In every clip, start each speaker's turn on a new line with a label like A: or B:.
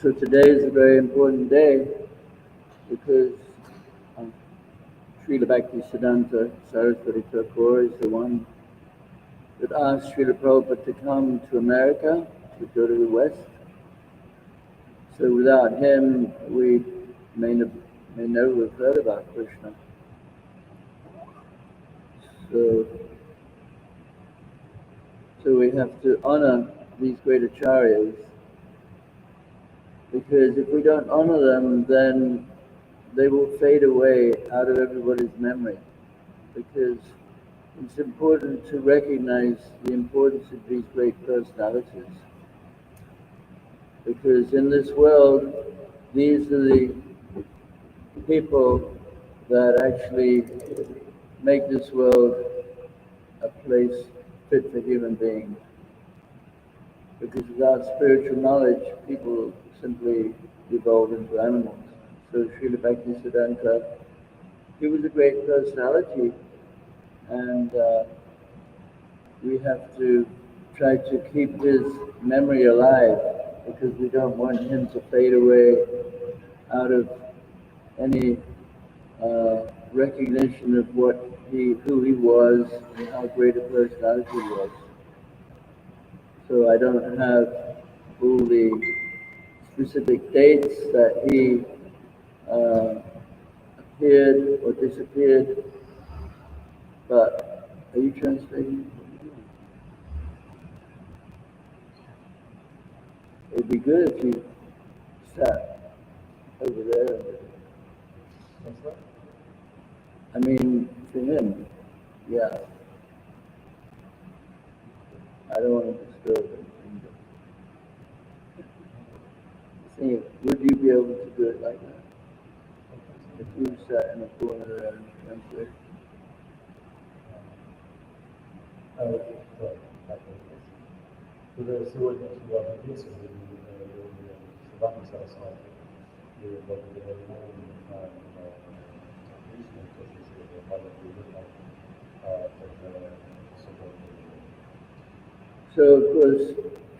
A: So today is a very important day because Srila Bhaktisiddhanta Saraswati Thakur is the one that asked Srila Prabhupada to come to America, to go to the West. So without him, we may never have heard about Krishna. So we have to honor these great acharyas, because if we don't honor them, then they will fade away out of everybody's memory. Because it's important to recognize the importance of these great personalities. Because in this world, these are the people that actually make this world a place fit for human beings. Because without spiritual knowledge, people simply evolve into animals. So Srila Bhaktisiddhanta, he was a great personality, and we have to try to keep his memory alive, because we don't want him to fade away out of any recognition of who he was and how great a personality he was. So I don't have all the specific dates that he appeared or disappeared, but are you translating? It'd be good if you sat over there. I mean, to him, yeah. I don't want to disturb him. See, would you be able to do it like that? If you sat in a corner there and translate?
B: Сегодня сюда придется, Садхана Сарасвати, и благодаря ему мы знаем Кришну, то, что сегодня Бхагавата Гита,
A: So, of course,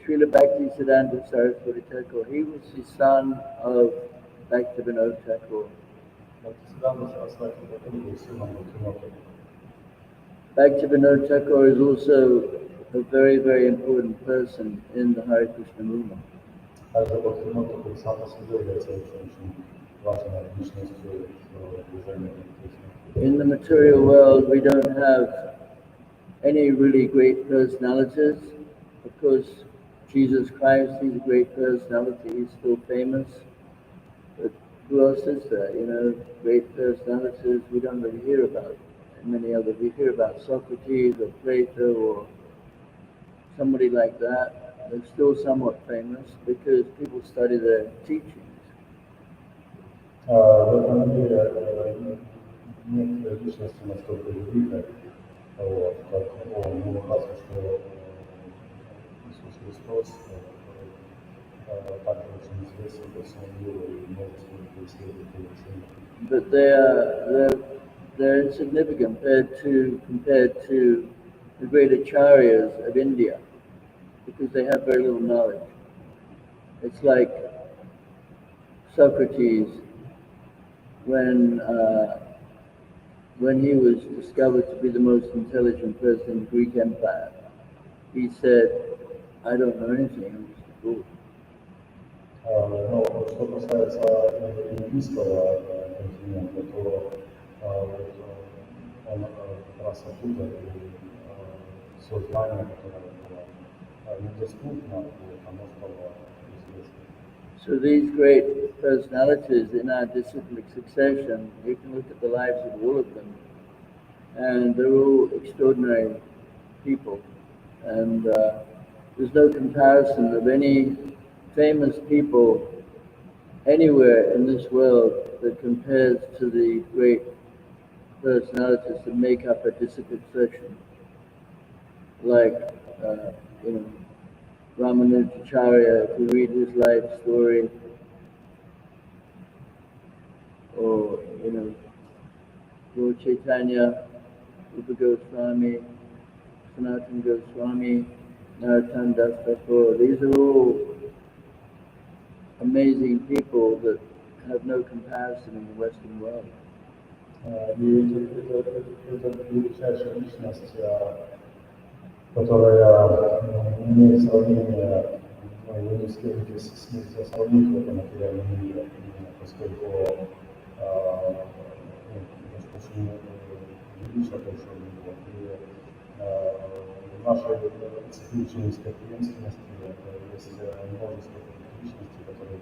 A: Srila Bhaktisiddhanta Saraswati Thakur, he was the son of Bhaktivinoda Thakur. Bhaktivinoda Thakur is also a very, very important person in the Hare Krishna movement. In the material world, we don't have any really great personalities. Of course, Jesus Christ, he's a great personality, he's still famous. But who else is there? Great personalities we don't really hear about. And many others, we hear about Socrates or Plato or somebody like that. They're still somewhat famous because people study their teachings. But they're insignificant compared to the great acharyas of India, because they have very little knowledge. It's like Socrates, when he was discovered to be the most intelligent person in the Greek Empire, he said, I don't know anything, I'm just a fool.
B: Но что касается индийского континента, то он как раз оттуда все знание, которое было недоступно, оно стало известным.
A: So these great personalities in our disciplic succession, you can look at the lives of all of them, and they're all extraordinary people. And there's no comparison of any famous people anywhere in this world that compares to the great personalities that make up a disciplic section. Like, Ramanujacharya, if you read his life story, or, Lord Chaitanya, Rupa Goswami, Sanatana Goswami, Narottam Das Thakur, these are all amazing people that have no comparison in the Western world.
B: И это величайшая личность, которая не имеет сравнения, вы не встретитесь с ним сравнить в этом материальном мире, поскольку очень величие большое него. И в нашей циклической преемственности есть множество таких личностей, которые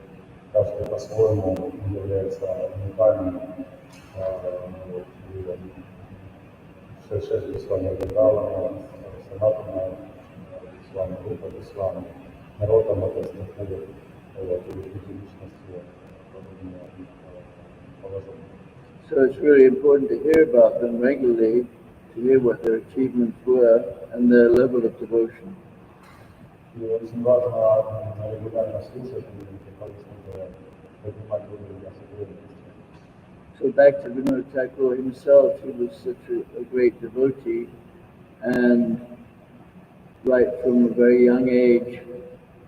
B: каждый по-своему является уникальным. Шесть Ислама Гандала, Санатана, Ислам Группа, Ислам, народ там это структуры, эти личности подобные положения.
A: So it's really important to hear about them regularly, to hear what their achievements were and their level of devotion.
B: И очень важно регулярно слушать и поднимать уровень особенностей.
A: So back to Vinod Thakur himself, he was such a great devotee, and right from a very young age,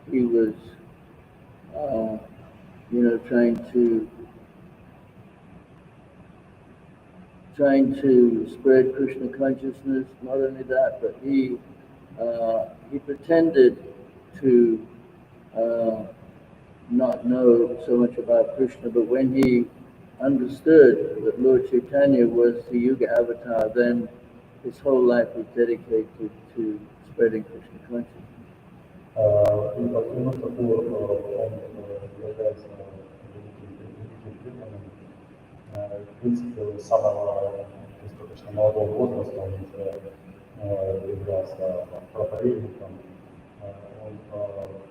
A: he was, trying to spread Krishna consciousness. Not only that, but he pretended to not know so much about Krishna, but when he understood that Lord Chaitanya was the Yuga avatar, then his whole life was dedicated to spreading Krishna consciousness.
B: И Бхактивинод Тхакур, он является великим преданным. В принципе, с самого достаточно молодого возраста он уже являлся проповедником. Он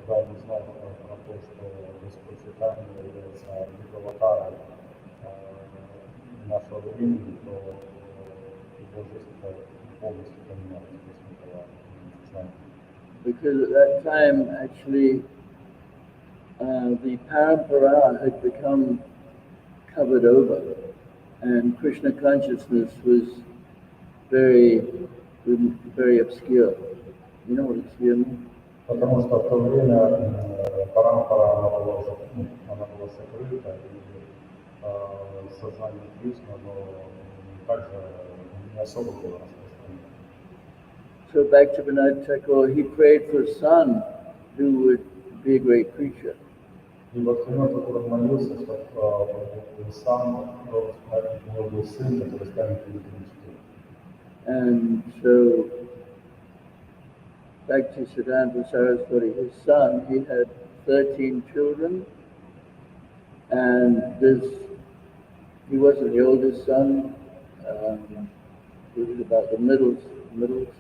B: давно знал про то, что Господь Чайтанья является аватаром нашего времени, то его жизнь полностью поменялась после этого знания.
A: Because at that time, actually, the parampara had become covered over, and Krishna consciousness was very, very obscure. You know what obscure means?
B: Потому что в то время парампара, она была сокрыта, и сознание Кришны, оно также не особо было распространено.
A: So Bhaktivinoda Thakur, he prayed for a son who would be a great preacher.
B: И Бхактивинод Тхакур молился, чтобы сам у него был сын, который станет великим учителем.
A: And so Bhaktisiddhanta Saraswati, his son, he had 13 children, and he wasn't the oldest son, he was about the middle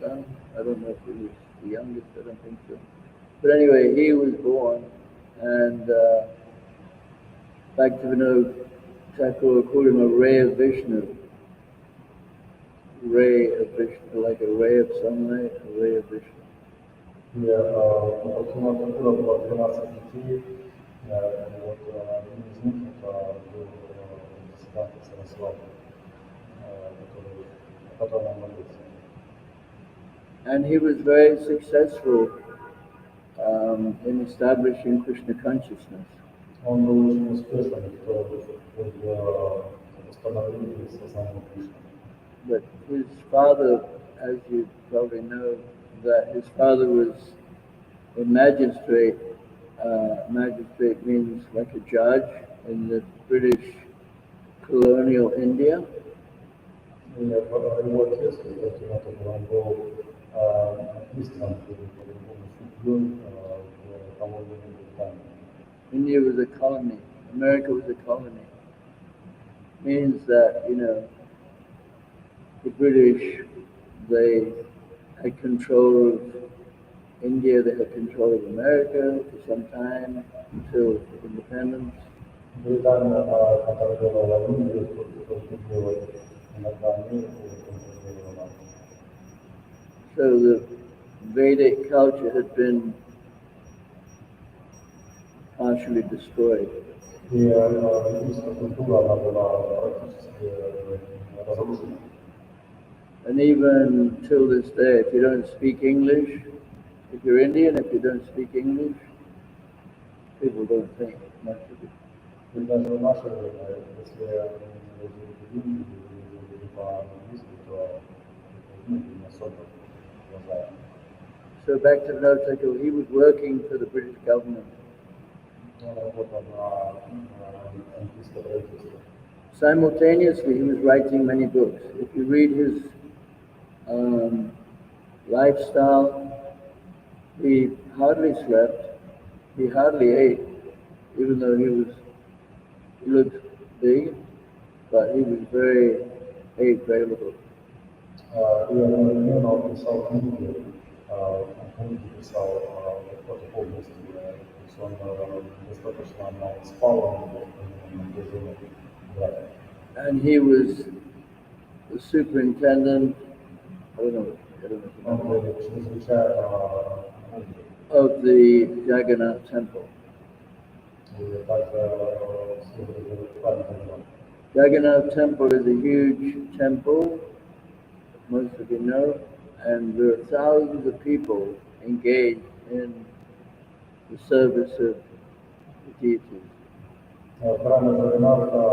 A: son. I don't know if he was the youngest, I don't think so. But anyway, he was born, and Bhaktivinoda Thakur called him a ray of Vishnu. Ray of Vishnu, like a ray of sunlight, a ray of Vishnu.
B: И у Бхактивинода Тхакура было 12 детей, и вот один из них был Сиддханта Сарасвати, о котором он молился.
A: And he was very successful in establishing Krishna consciousness.
B: Он был очень успешным в установлении сознания Кришны.
A: But his father, as you probably know, that his father was a magistrate. Magistrate means like a judge in the British colonial India.
B: И его отец, он был министром, судьей в колонии Британии.
A: India was a colony. America was a colony. Means that, the British, they had control of India, they had control of America for some time until independence.
B: Британия контролировала Индию, контролировала иногда Америку, контролировала.
A: So the Vedic culture had been partially destroyed.
B: И индийская культура, она была практически разрушена.
A: And even till this day, if you don't speak English, if you're Indian, if you don't speak English, people don't think much of it.
B: И даже в наше время, если люди говорили по-английски, то это не особо уважаемо.
A: So back to Notakel, he was working for the British government.
B: Он работал на английское правительство.
A: Simultaneously, he was writing many books. If you read his lifestyle, he hardly slept, he hardly ate, even though he looked big, but he was ate very little.
B: И одновременно он писал книги, писал какой-то полностью, то есть он достаточно мало спал,
A: And he was the superintendent, I don't know if you know,
B: он был чрезвычайно
A: of the Jagannath temple.
B: и также служил.
A: Jagannath temple is a huge temple, most of you know, and there are thousands of people engaged in the service of the deities.
B: Храме Джаганнатха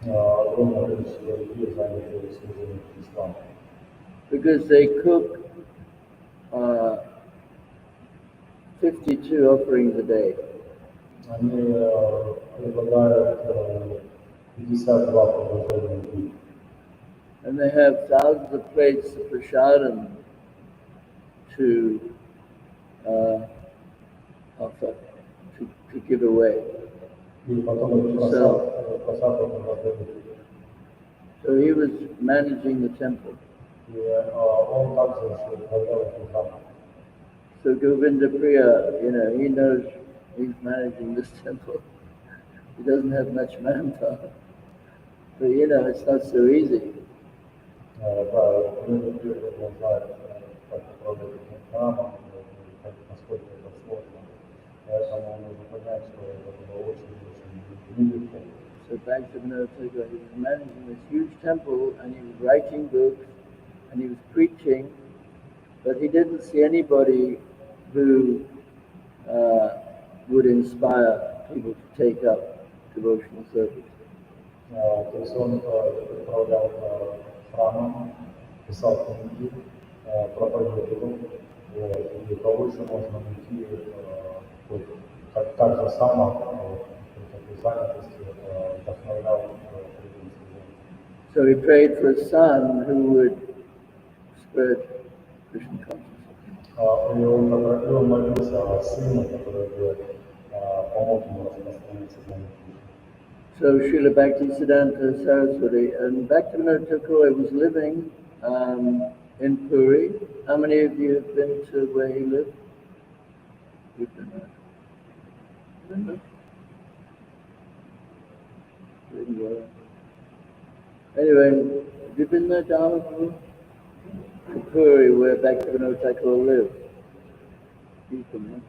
B: огромное количество людей заняты служением Христа.
A: Because they cook 52 offerings a day.
B: Они предлагают 52 предложения в день.
A: And they have thousands of plates of prasadam to offer, to give away.
B: И потом просад раздают.
A: So he was managing the temple.
B: И он также управлял этим храмом.
A: So Govinda Priya, he knows he's managing this temple. He doesn't have much manpower. But it's not so easy. So Bhaktivinoda Thakur, he was managing this huge temple, and he was writing books, and he was preaching, but he didn't see anybody who would inspire people to take up devotional service.
B: То есть он управлял храмом, писал книги, проповедовал, и получше можно найти так же само в занятости вдохновлял.
A: So he prayed for a son who would spread Krishna consciousness.
B: И он молился о сыне, который бы помог ему распространить сознание Кришны.
A: So Srila Bhaktisiddhanta Saraswati, and Bhaktivinoda Thakur was living in Puri. How many of you have been to where he lived? You've been there. Anyway, have you been there, Dharma? Puri, where Bhaktivinoda Thakur lived. You've been there.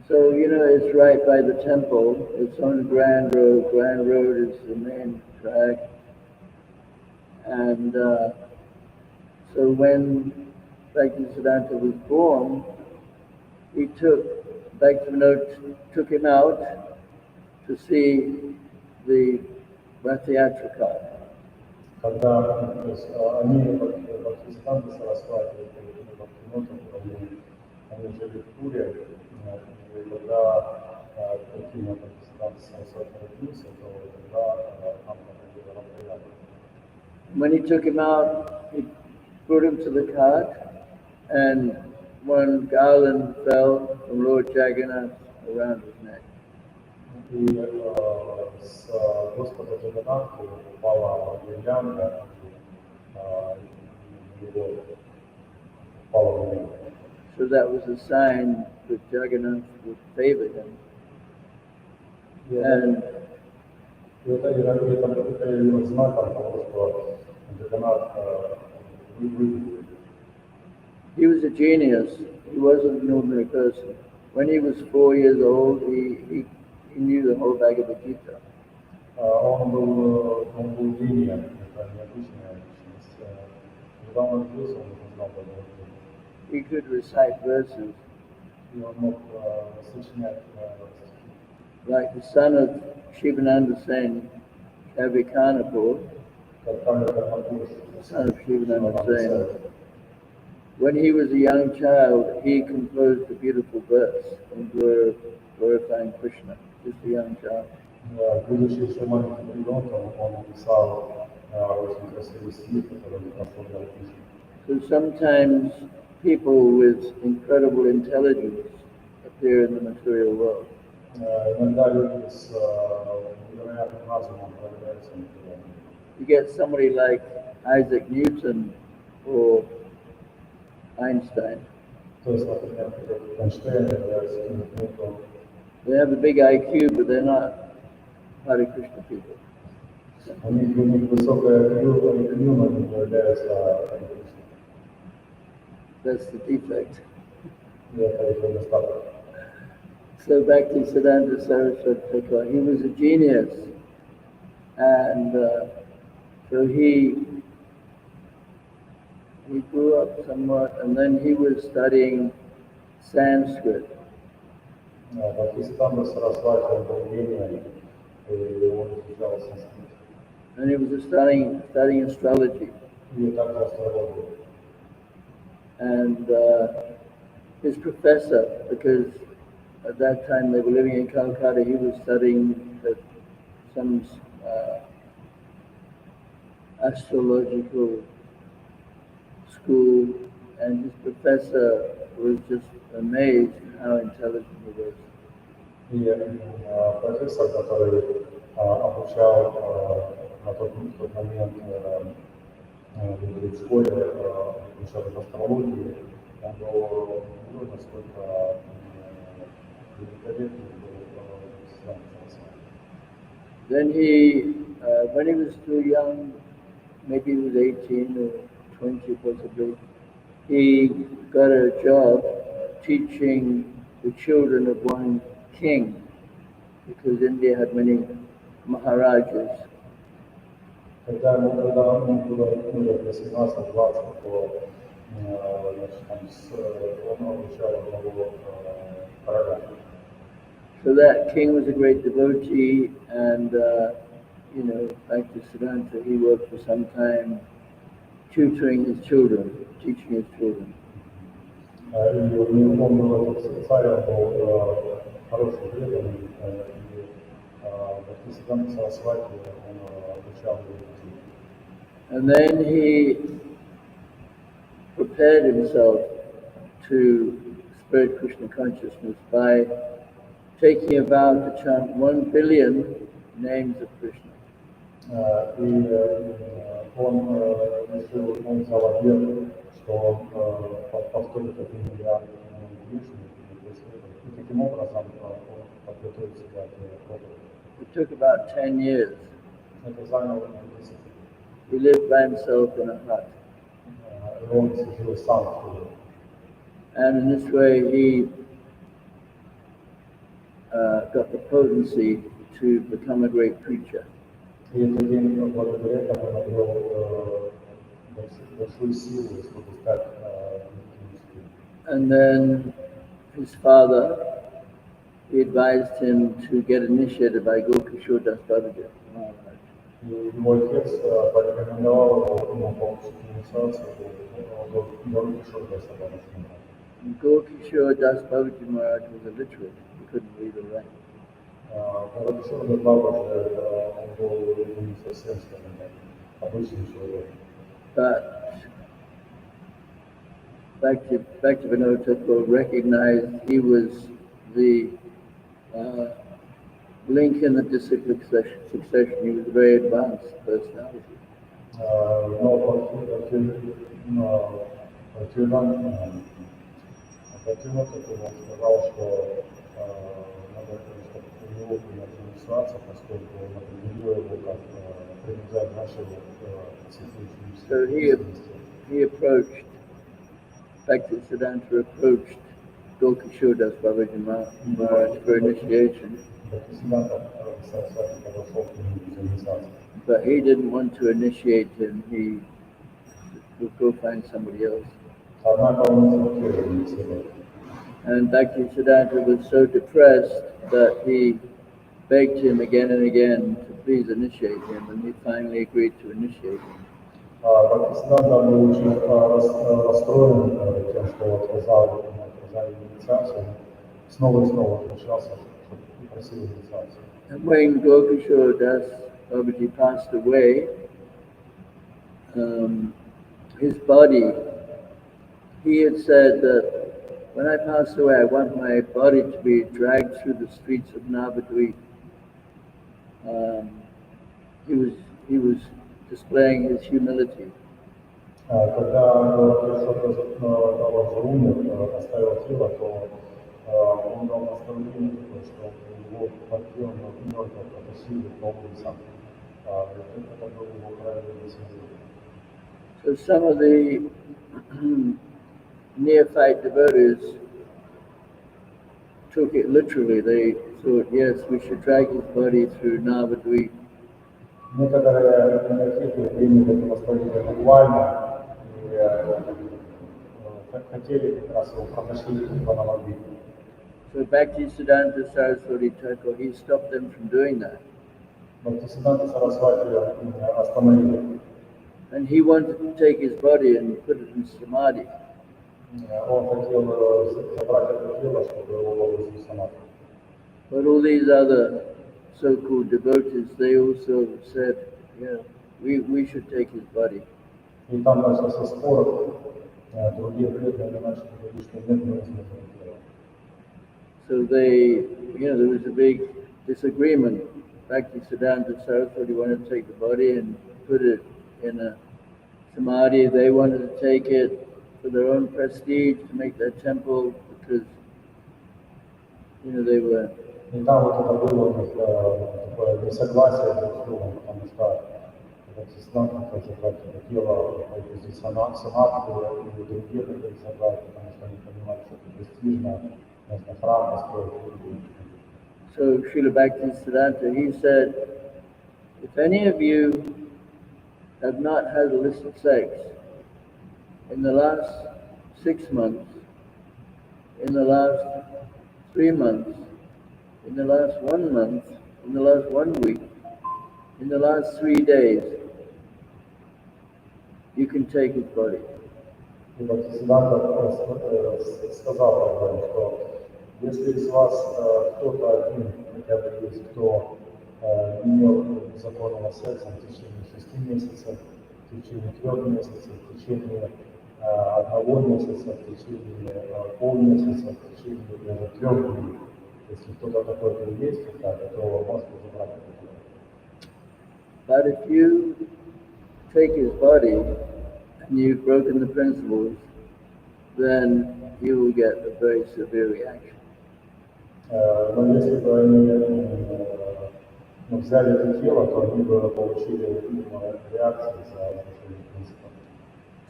A: So, it's right by the temple. It's on Grand Road. Grand Road is the main track. And so when Bhaktisiddhanta was born, Bhaktivinoda took him out to see the Rath-yatra cart.
B: Когда они, Бхактисиддханта Сарасвати, они жили в Пуре, и когда Бхактисиддханта Сарасвати родился, то тогда там проходила Раth-ятра.
A: When he took him out, he put him to the cart, and one garland fell from Lord Jagannath around his neck.
B: И с Господа Джаганнатхи упала гирлянда, его упала на него.
A: So that was a sign that Jagannath would favor him. And
B: это знаком того, что Джаганнат выиграл.
A: he was a genius. He wasn't an ordinary person. When he was 4 years old, he knew the whole Bhagavad Gita.
B: Он был гением, это необычная личность. Когда он родился, он уже знал Бхагавад-гиту.
A: He could recite verses.
B: и он мог сочинять стихи.
A: Like the son of Shivananda Sen, Kavikarnapur,
B: Как Карнапур,
A: son of Shivananda
B: Шивананда
A: Sen,
B: Сен.
A: when he was a young child, he composed a beautiful verse on glorifying Krishna, just a young child.
B: Будучи еще маленьким ребенком, он написал очень красивый стих, который прославлял Кришну.
A: So sometimes people with incredible intelligence appear in the material world.
B: Иногда люди с невероятным разумом проявляются на природе.
A: You get somebody like Isaac Newton or Einstein.
B: То есть, например, Эйнштейн является Ньютоном.
A: They have a big IQ, but they're not Hare Krishna people.
B: У них высокое IQ, но не являются Кришной.
A: That's the defect.
B: И это уже недостаток.
A: So Bhaktisiddhanta Saraswati Thakur, he was a genius, and so he grew up somewhat, and then he was studying Sanskrit.
B: Бхактисиддханта Сарасвати, он был гением, и он изучал санскрит.
A: And he was studying astrology.
B: И также астрологию.
A: And his professor, because at that time they were living in Calcutta, he was studying at some astrological school, and his professor was just amazed at how intelligent he was.
B: И профессор, который обучал на тот момент в школе, обучал астрологии, он был насколько великолепный был.
A: Then he, when he was still young, maybe he was 18 or 20 possibly, he got a job teaching the children of one king, because India had many maharajas.
B: Когда ему было 18-20, то он обучал одного короля.
A: So that king was a great devotee, and back to Siddhanta, he worked for some time tutoring his children, teaching his children.
B: И он был царь, он был хороший преданный, и Бхактисиддханта Сарасвати он обучал его детей.
A: And then he prepared himself to spread Krishna consciousness by taking a vow to chant 1 billion names of Krishna.
B: И он решил, он взял обет, что он повторит 1 миллиард Кришны, и таким образом он подготовил себя к этому.
A: It took about 10 years.
B: Это заняло 10 лет.
A: He lived by himself in a hut.
B: И он жил сам в школе.
A: And in this way he got the potency to become a great preacher.
B: И таким благодаря этому он обрел большую силу, чтобы стать великим.
A: And then his father, he advised him to get initiated by Gokishore Das Babaji Maharaj.
B: И мой отец порекомендовал ему получить инициацию до Гурукишора Даса Бабаджи Махараджа.
A: Gokishore Das Babaji Maharaj was illiterate. He couldn't read or write.
B: Гурукишора Дас Бабаджи он был не совсем, скажем так, обычный человек.
A: But Bhaktivinoda Thakur recognized he was the link in the disciplic succession. He was a very advanced personality.
B: Но Бхактивinoda Тхакур сказал, что надо, чтобы у него была инициация, поскольку он определил его как предмет нашего
A: So he approached, Bhaktisiddhanta approached Gokishore Das Babaji Maharaj for initiation. But he didn't want to initiate him. He would go find somebody else. And Bhaktisiddhanta was so depressed that he begged him again and again to please initiate him, and he finally agreed to initiate him.
B: Бхактисиданта был очень расстроен тем, что отказали инициацию, снова и снова обращался и просил инициацию.
A: And when Gokishore Das Babaji passed away, his body, he had said that when I pass away, I want my body to be dragged through the streets of Navadvip. He was displaying his humility.
B: Когда Гаваджа умер, оставил тело, то он дал наставление, что его партнер мертвых потащили по улицам. Это был его крайний символ.
A: So some of the neophyte devotees took it literally. They thought, yes, we should drag his body through Navadvip.
B: Некоторые неофиты приняли это наставление буквально и хотели как раз его протащить по Навадвипу.
A: So Bhaktisiddhanta Saraswati Thakur, he stopped them from doing that.
B: Бхактисиданта Сарасвати остановили.
A: And he wanted to take his body and put it in samadhi.
B: Он хотел забрать это тело, чтобы его положить в самадхи.
A: But all these other so-called devotees, they also said, yeah, we should take his body.
B: И там начался спор, другие преданные начали говорить, что нет, мы возьмем это тело.
A: So they, there was a big disagreement. Bhaktisiddhanta Saraswati wanted to take the body and put it in a samadhi. They wanted to take it for their own prestige, to make their temple, because, they were...
B: И там вот это было у них такое несогласие друг с другом, потому что Бхактисиданта хотел забрать это тело, здесь самадхи, и другие хотели забрать, потому что они понимали, что это престижно, нужно храм построить.
A: So Srila Bhaktisiddhanta, he said, if any of you have not had illicit sex in the last 6 months, in the last 3 months, in the last 1 month, in the last 1 week, in the last 3 days, you can take his body.
B: И Бхактисиданта сказал, что если из вас кто-то один, хотя бы есть, кто не имел законного секса в течение 6 месяцев, в течение 3 месяцев, в течение 1 месяца, в течение полмесяца, в течение даже 3 дней, если кто-то такой есть, то можете забрать это тело.
A: But if you take his body and you've broken the principles, then you will get a very severe reaction.
B: Но если бы они взяли это тело, то они бы получили реакцию за нарушение принципов.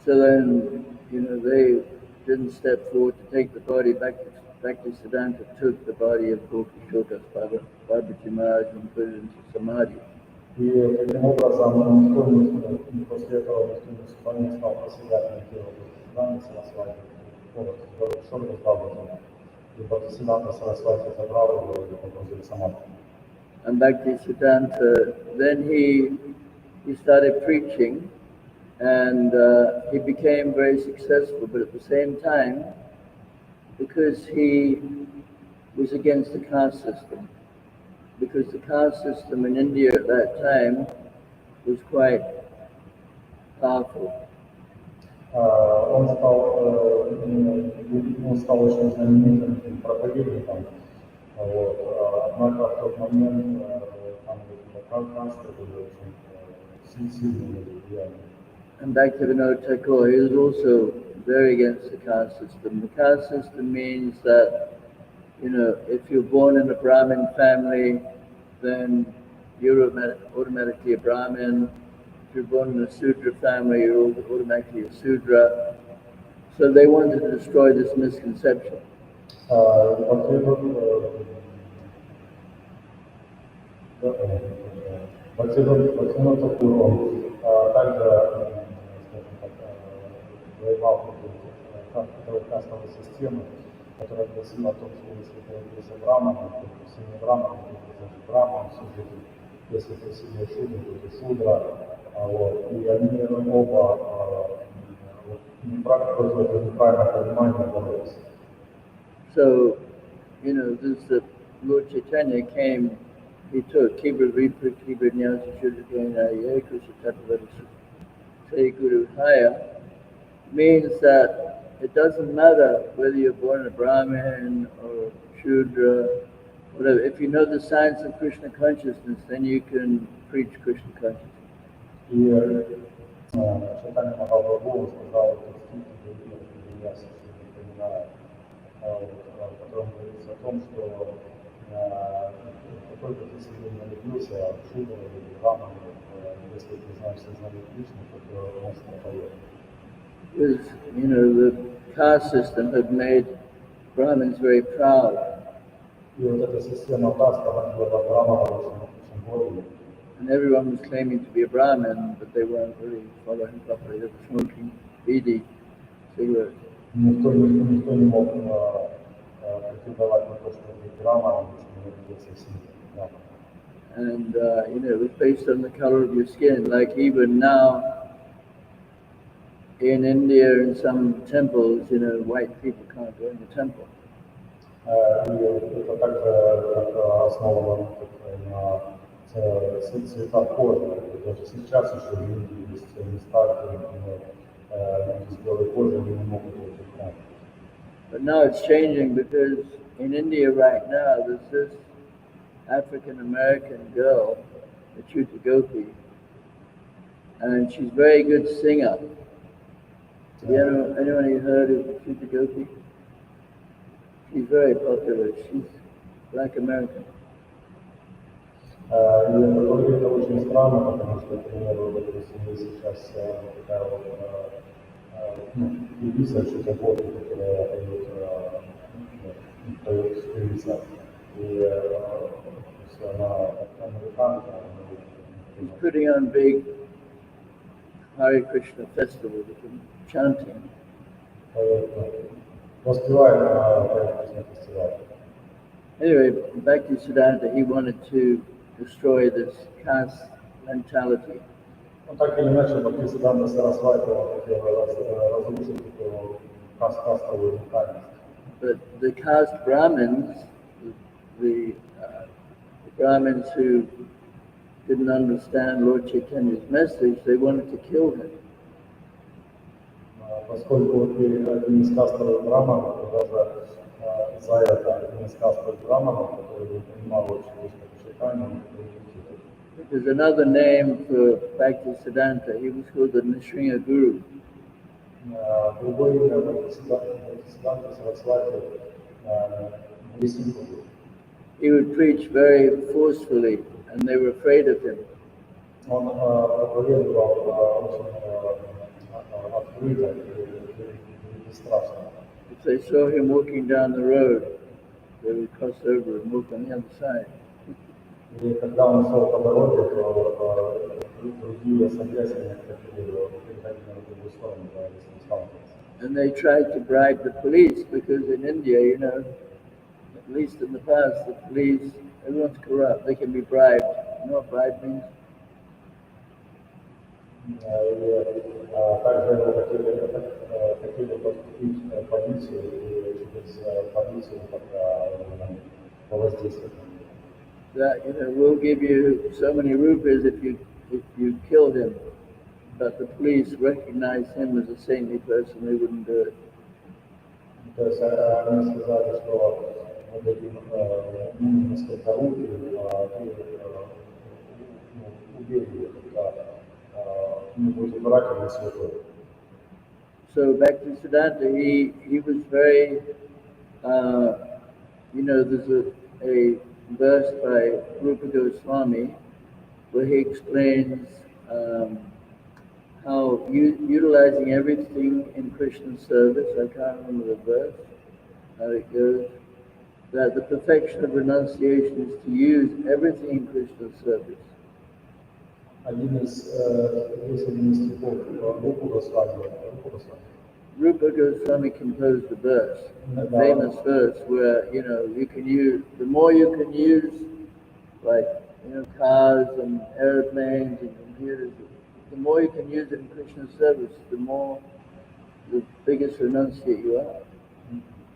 A: So then, they didn't step forward to take the body back. Bhaktisiddhanta took the body of Gokishore Das Babaji Maharaj and put it into samadhi.
B: И таким образом никто после этого никто не стал посягать на тело Бхактисиданты Сарасвати, Гокишора Бхагаватана. И Бхактисиданта Сарасвати забрал его и погрузил в самадхи.
A: And Bhaktisiddhanta, then he started preaching, and he became very successful, but at the same time, because he was against the caste system, because the caste system in India at that time was quite powerful.
B: Он стал очень знаменитым проповедником. Однако в тот момент там касты были очень сильные влияния.
A: And Bhaktivinoda Thakur, he was also very against the caste system. The caste system means that, if you're born in a Brahmin family, then you're automatically a Brahmin. If you're born in a Sudra family, you're automatically a Sudra. So they wanted to destroy this misconception.
B: Бхактивinoda Тхакур, он также воевал против кастовой системы, который говорил о том, что если ты родился браманом, то ты сын браманом, то ты даже браман, служитель. Если ты себе шудра, то ты шудра. Вот. И они оба вот, неправильное понимание боролись.
A: So, you know, this Lord Chaitanya came, he took Kibra Vipa, Kibra Nyasa Shudakena, Yekusha Tattva Say Guru Haya, means that it doesn't matter whether you're born a Brahmin or Shudra, whatever. If you know the science of Krishna consciousness, then you can preach Krishna consciousness.
B: И Чайтанья Махапрабху сказал этот стих, который я совсем не понимаю, в котором говорится о том, что только ты себе не родился, шудра или браман, если ты знаешь сознание Кришны, то ты можешь не поверить.
A: Because, you know, the caste system had made Brahmins very proud.
B: И вот эта система каст, она делала брамана очень гордым.
A: And everyone was claiming to be a Brahmin, but they weren't really following properly. They were smoking bidi, cigarettes.
B: Никто не мог претендовать на то, что быть браманом, если не родился сын брамана.
A: And, you know, it was based on the color of your skin. Like even now, in India, in some temples, you know, white people can't go in the temple.
B: И это также основано на цветах кожи. Даже сейчас еще в Индии есть места, где люди с белой кожей не могут войти в храм.
A: But now it's changing because in India right now, there's this African-American girl, Achyuta Gopi, and she's a very good singer. Have you anyone heard of Achyuta Gopi? She's very popular. She's Black American.
B: И это очень странно, потому что, к примеру, допустим, сейчас такая вот певица, Achyuta Gopi, которая поет певица, и она американка.
A: She's putting on big Hare Krishna festivals and chanting.
B: Воспевает на Hare фестивале.
A: Anyway, back to Siddhartha, he wanted to destroy this caste mentality.
B: Ну, так или иначе, Бхактисиданта Сарасвати хотел разрушить эту кастовую ментальность.
A: But the caste Brahmins, the Brahmins who didn't understand Lord Chaitanya's message, they wanted to kill him.
B: Поскольку один из кастовых браманов, даже из-за этого один из кастовых браманов, который не понимал очень Чайтанью,
A: There's another name for Bhaktisiddhanta. He was called the Nrsimha Guru.
B: Другое имя Бхактисиданта Сарасвати Нрисимха.
A: He would preach very forcefully, and they were afraid of him.
B: Он проповедовал очень открыто и бесстрашно.
A: If they saw him walking down the road, they would cross over and walk on the other side.
B: И когда он шел по дороге, то другие соответственно хотели переходить на другую сторону, да, если не сталкиваться.
A: And they tried to bribe the police because in India, you know, at least in the past, the police, everyone's corrupt. They can be bribed. You know what bribe means?
B: И также его хотели подключить полицию и через полицию повоздействовать.
A: That, you know, we'll give you so many rupees if you kill him. But the police recognize him as a saintly person, they wouldn't do it.
B: То есть они сказали, что мы дадим несколько рупий, убили его, не будет брать его святой.
A: So Bhaktisiddhanta, he was very, you know, there's a verse by Rupa Goswami where he explains how utilizing everything in Krishna's service, I can't remember the verse, how it goes, that the perfection of renunciation is to use everything in Krishna's service.
B: Один из стихов Рупы Госвами,
A: Rupa Goswami composed a verse, a famous verse where, you can use, the more you can use, like, cars and airplanes and computers, the more you can use it in Krishna's service, the biggest renunciate you are.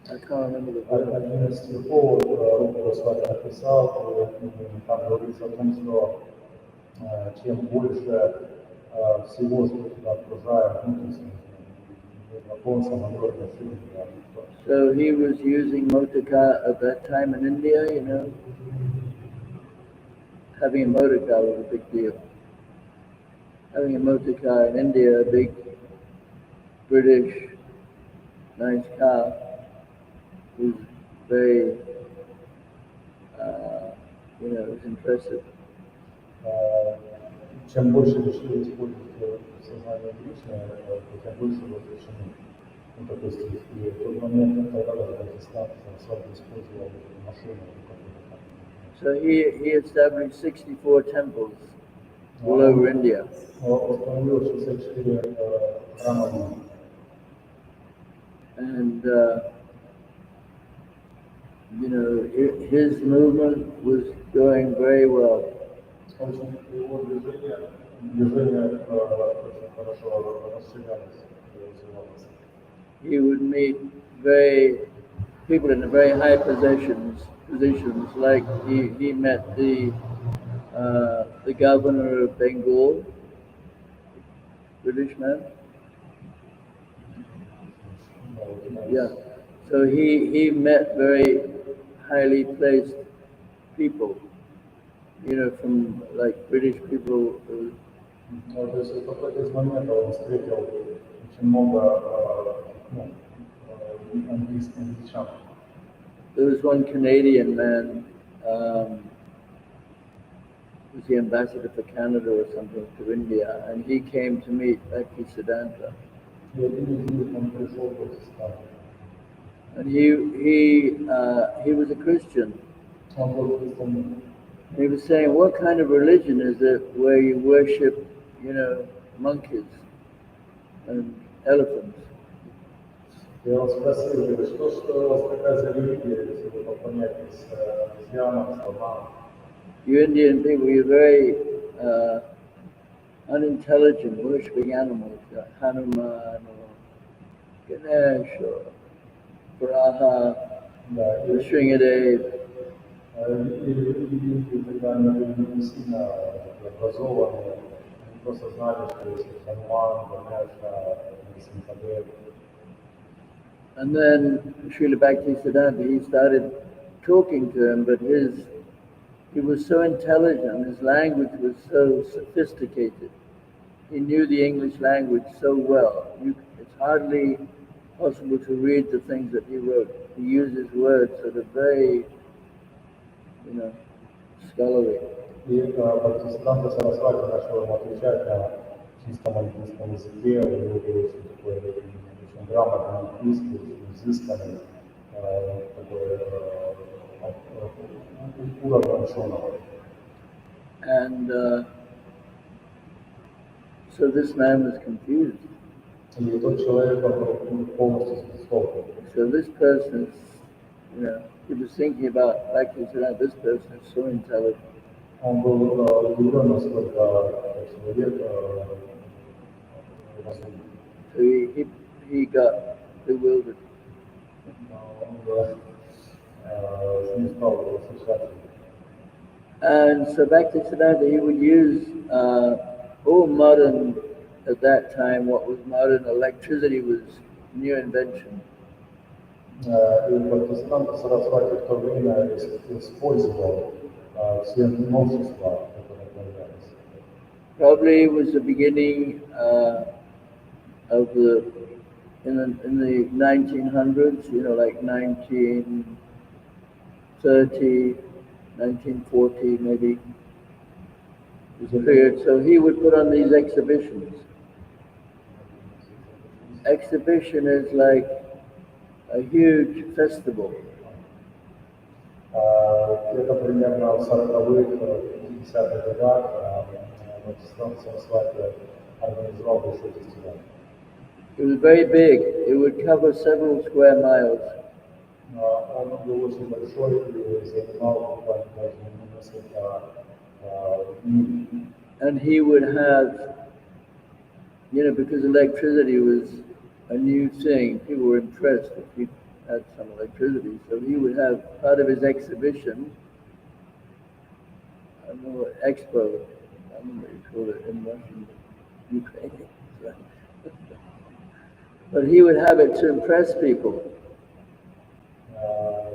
A: I can't remember the verse.
B: Один из стихов Господь написал, там говорится о том, что чем больше всего мы окружаем внутренностью, японцам, огромное сильное.
A: So he was using motor car at that time in India, Having a motor car was a big deal. Having a motor car in India, a big British nice car, was very, it was impressive.
B: Чем больше вещей используете в сознании Кришны, тем больше разрешены. Такой стих. И в тот момент, когда Пакистан Сарасвати использовал машину,
A: So he established 64 temples all over India.
B: установил 64 храма.
A: And his movement was going very well.
B: Его движение очень хорошо расширялось и развивалось.
A: He would meet people in very high positions, like he met the governor of Bengal, British man. Yeah. So he met very highly placed people, from like British people.
B: То есть в какой-то из моментов он встретил очень много англичан.
A: There was one Canadian man, was the ambassador for Canada or something to India, and he came to meet Bhaktisiddhanta. And he was a Christian. He was saying, what kind of religion is it where you worship, monkeys and elephants?
B: Я вас спросил, что у вас такая за религия, если вы поклоняетесь обезьянам, слонам?
A: You Indian people, you're very unintelligent, worshipping animals, like Hanuman or Ganesh or Varaha, or Shringadev.
B: Не сильно образованные, они просто знали, что есть Хануман, Ганеша, Симхадев.
A: And then Srila Bhaktisiddhanta, he started talking to him, but he was so intelligent, his language was so sophisticated. He knew the English language so well. It's hardly possible to read the things that he wrote. He uses words that are very, scholarly.
B: И Бхактисиданта Сарасвати начал ему отвечать на чистом английском языке, у него был очень такой очень грамотный английский, очень изысканный, такой уровень ученого.
A: And so this man was confused.
B: И тот человек был полностью спокоен.
A: So this person, he was thinking about Bhaktisiddhanta, this person is so intelligent.
B: Он был удивлен, насколько человек разумный.
A: So he got bewildered.
B: Он не стал восхищаться.
A: And so Bhaktisiddhanta, he would use all modern, at that time, what was modern electricity was new invention.
B: И Бхактисиданта Сарасвати в то время использовал все новшества, которые появлялись.
A: Probably it was the beginning of in the 1900s, like 1930, 1940 maybe. Was a period. So he would put on these exhibitions. Exhibition is like a huge festival.
B: Это примерно в 40-х, 50-х годах Бхактисиданта Сарасвати организовал большой фестиваль.
A: It was very big. It would cover several square miles.
B: Он был очень большой и занимал буквально даже несколько миль.
A: And he would have, because electricity was a new thing, people were impressed if he had some electricity. So he would have part of his exhibition, I don't know what, expo, I don't know what you call it in Russian, Ukrainian. But he would have it to impress people.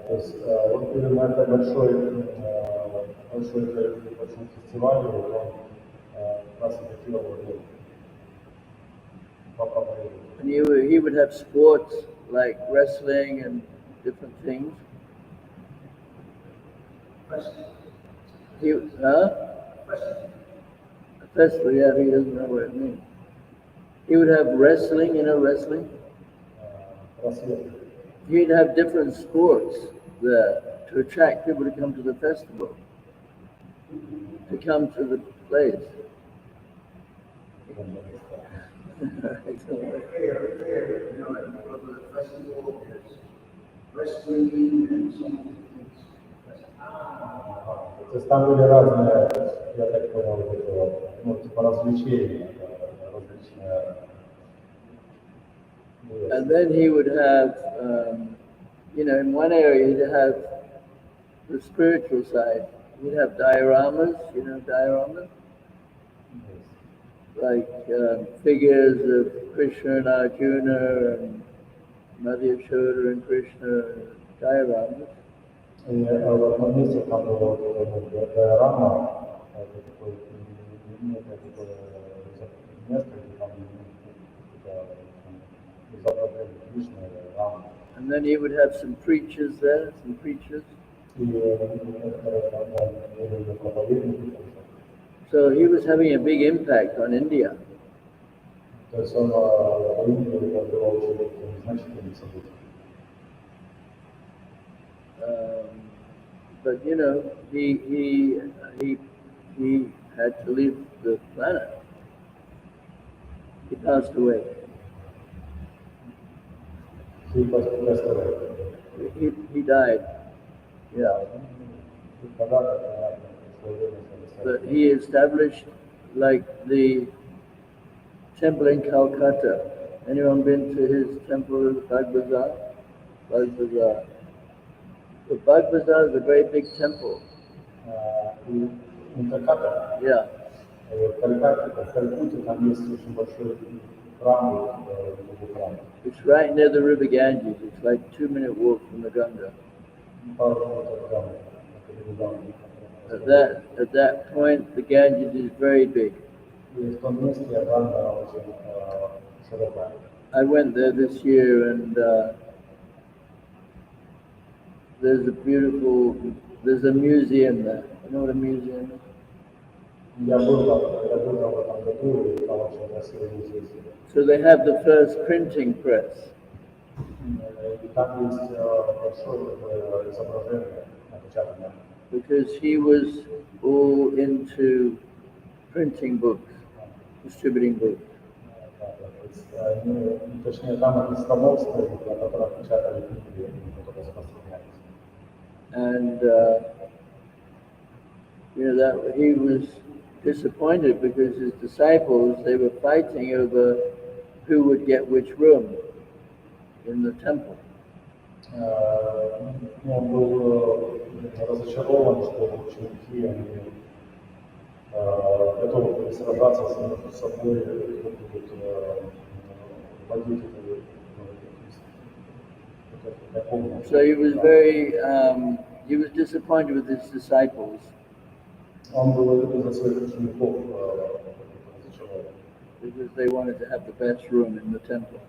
B: То есть он принимает большой фестиваль, вот он нас инвитировал попробовать.
A: And he would have sports like wrestling and different things. A festival, yeah, he doesn't know what it means. He would have wrestling, wrestling. He'd have different sports there to attract people to come to the festival, to come to the place.
B: То есть там были разные, я так понял, типа развлечения, различные.
A: And then he would have, in one area he'd have the spiritual side. He'd have dioramas, dioramas? Like figures of Krishna and Arjuna and Madhya Yashoda and Krishna, dioramas.
B: И в одном месте там была диорама, такое место, где там изображение Кришны, Рамы.
A: And then he would have some preachers there, So he was having a big impact on India.
B: То есть он в Индии был очень значительным событием.
A: But he had to leave the planet. He passed away. He died. Yeah. But he established like the temple in Calcutta. Anyone been to his temple of Bag Bazaar? Bag Bazaar. The Bag Bazaar is a very big temple. Yeah. It's right near the river Ganges. It's like 2-minute walk from the Ganga. At that point, the Ganges is very big. I went there this year, and there's a museum there. You know what a museum is? So they have the first printing press. Because he was all into printing books, distributing books. And that he was disappointed because his disciples, they were fighting over who would get which room in the temple.
B: Он был разочарован, что ученики готовы были сражаться между собой, кто будет вводить это.
A: So he was disappointed with his disciples.
B: Он был из-за своих учеников разочарован.
A: Because they wanted to have the best room in the temple.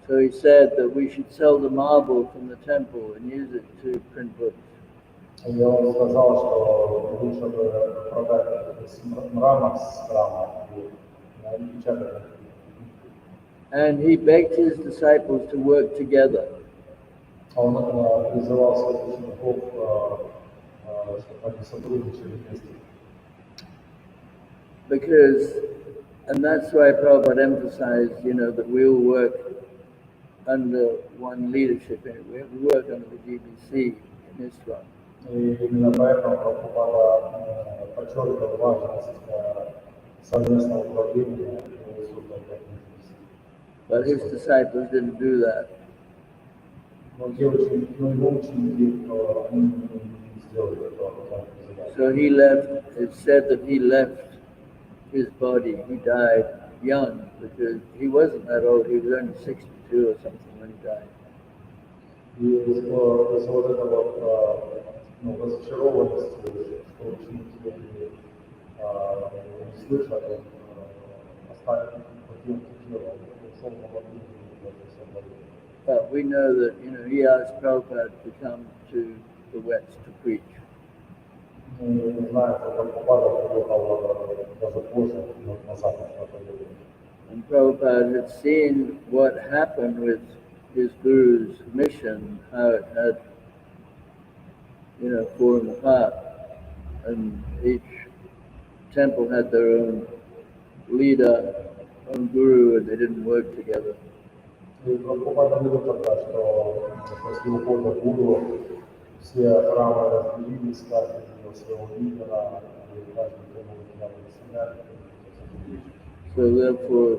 A: So he said that we should sell the marble from the temple and use it to print books. And he begged his disciples to work together. Because And that's why Prabhupada emphasized, that we all work under one leadership. We work under the GBC in ISKCON.
B: И именно поэтому Прабхупада подчеркивал важность совместного управления и создания.
A: But his disciples didn't do that.
B: Но его ученики, они не сделали этого.
A: So he left, it's said that he left his body. He died young because he wasn't that old. He was only 62 or something when he died.
B: И из-за вот этого разочарованности, что ученики не слышат, оставили покинуть тело, ушел на молитву.
A: But we know that, he asked Prabhupada to come to the West to preach.
B: Мы знаем, что Прабхупада приехал даже позже на Запад проповедовать.
A: And Prabhupada had seen what happened with his guru's mission, how it had, fallen apart. And each temple had their own leader, own guru, and they didn't work together.
B: И Прабхупада видел тогда, что после ухода гуру все храмы разделились, каждый видел своего лидера, и каждый думал для себя.
A: So therefore,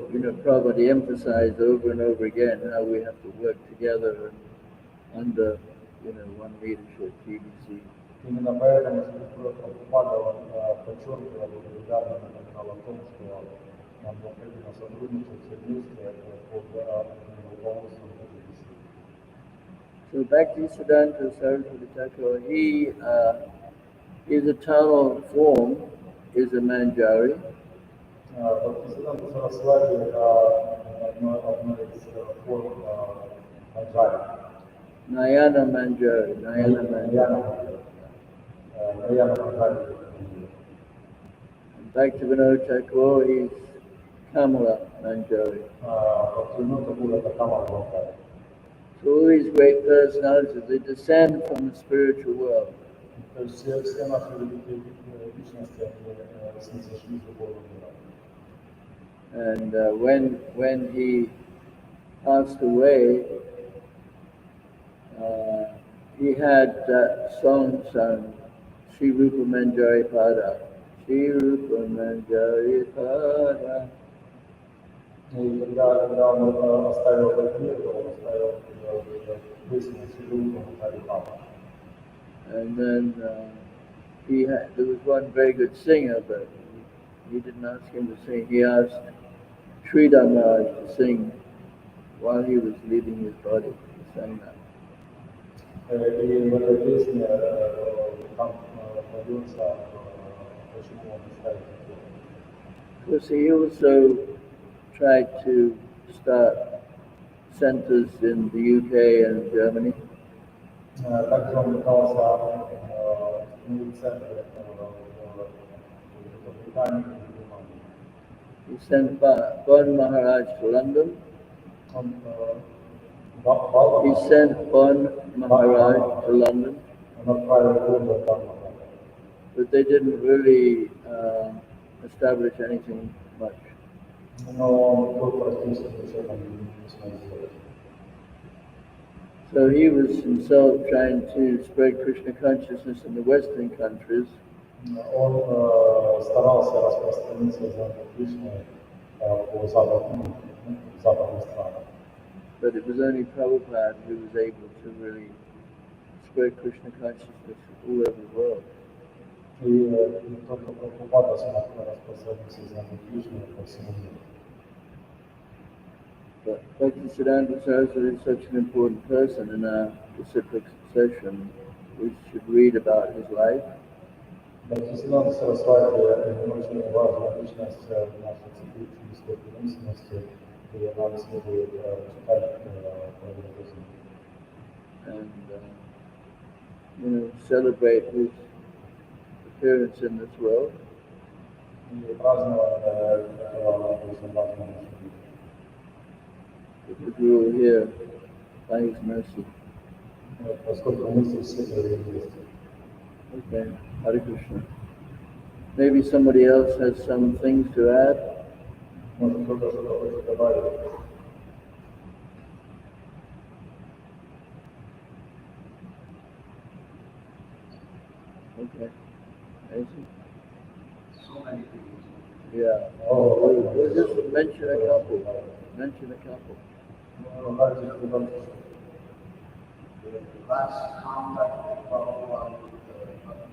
A: Prabhupada emphasized over and over again how we have to work together and under, one leadership, GBC.
B: Именно поэтому Прабхупада подчеркивал и регулярно напоминал о том, что нам необходимо сотрудничать все вместе под руководством GBC.
A: So Bhaktisiddhanta Saraswati Thakur, his eternal form is a Manjari.
B: Бхактисиддханта Сарасвати – одна из форм Манджари.
A: Nayana Manjari. And Bhaktivinoda Thakur, he's Kamala Manjari. So all these great personalities, they descend from the spiritual world. And when he passed away, he had that song sung, Shri Rupa Manjari Pada. Shri Rupa Manjari Pada.
B: И когда он оставил этот мир, он оставил песню «Сидуру Харипама».
A: And then there was one very good singer, but he didn't ask him to sing. He asked Sridhar Maharaj to sing while he was leaving his body. He sang that.
B: И в этой песне там поется, почему он оставил это.
A: Because he also tried to start centers in the UK and Germany.
B: Также он пытался установить центры в Британии и Германии.
A: He sent Bon Maharaj to London. He sent Bon Maharaj to London. But they didn't really establish anything much. So he was himself trying to spread Krishna consciousness in the Western countries.
B: Он старался распространиться за Кришну по западным странам.
A: But it was only Prabhupada who was able to really spread Krishna consciousness all over the world.
B: И только Прабхупада смог распространиться за Кришну по всему миру.
A: But Bhaktisiddhanta Saraswati is such an important person in our disciplic succession. We should read about his life.
B: Бхактисиддханта Сарасвати очень важная личность в нашей циклической преемственности, и нам следует читать про его жизнь.
A: And celebrate his appearance in this world.
B: И праздновать этого очень важного.
A: Because we were here by his mercy.
B: Поскольку мы все вместе.
A: Okay, Hare Krishna. Maybe somebody else has some things to add.
B: Может, кто-то что-то хочет добавить?
A: Okay. Amazing.
C: So many things.
A: Yeah.
B: Oh,
A: We'll just mention a couple. Mention a couple.
B: Ну, давайте что-то.
C: The last contact with Prabhupada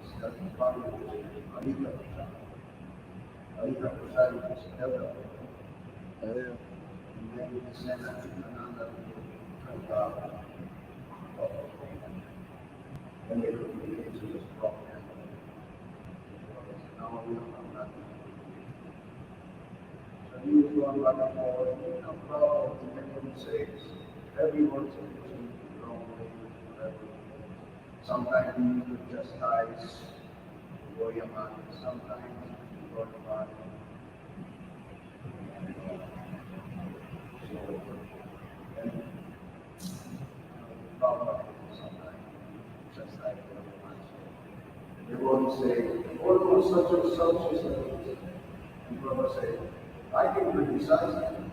C: discussing Prabhupada was Anita Prasad. Anita Prasad was elder.
A: Oh, yeah.
C: And then he sent Ananda to and they could be into his program. Now we don't know nothing. So he was going back and forth, Prabhupada would say, everyone's in their own way, whatever. Sometimes he would chastise the warrior man, sometimes he would glorify. So, and Prabhupada sometimes chastise the warrior man. So they would say, what was such and such and such? And Prabhupada say, I can criticize him.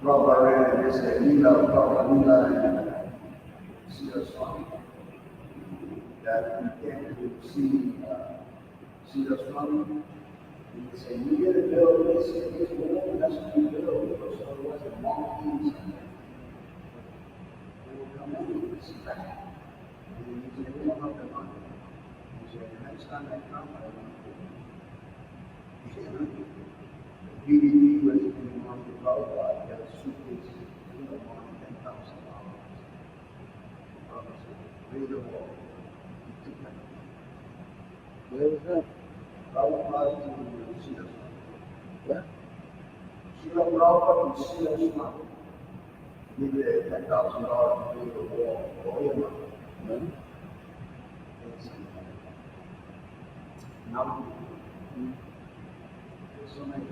C: Prabhupada is a Leela, Prabhupada and Sita Swami. That you can't see Sita Swami. He would say, you get a bill, this woman has to be billed, because otherwise the monkeys they will come in and sit back. And he said, we don't have the money. He said, the next time I come, I want to. He said, DVD was in one of the Prabhupada, he had a suitcase full of money, $10,000. Prabhupada said, read the wall. He took that.
A: Where was that?
C: Prabhupada to Sita Swami.
A: What?
C: Srila Prabhupada to Sita Swami. Give it $10,000 to build the wall. Oh, yeah.
A: No?
C: Now, so many.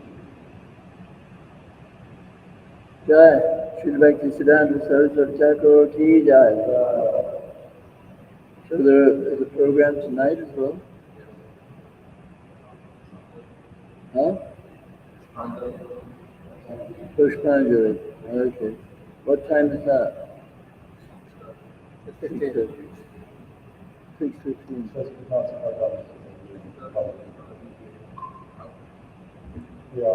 A: Jai. Srila Bhaktisiddhanta Saraswati Thakur ki Jai. So there is a program tonight as well? Huh? Pushpanjali. Okay. What time is that? 6:15. 6:15.
B: Сейчас 15 программ. Я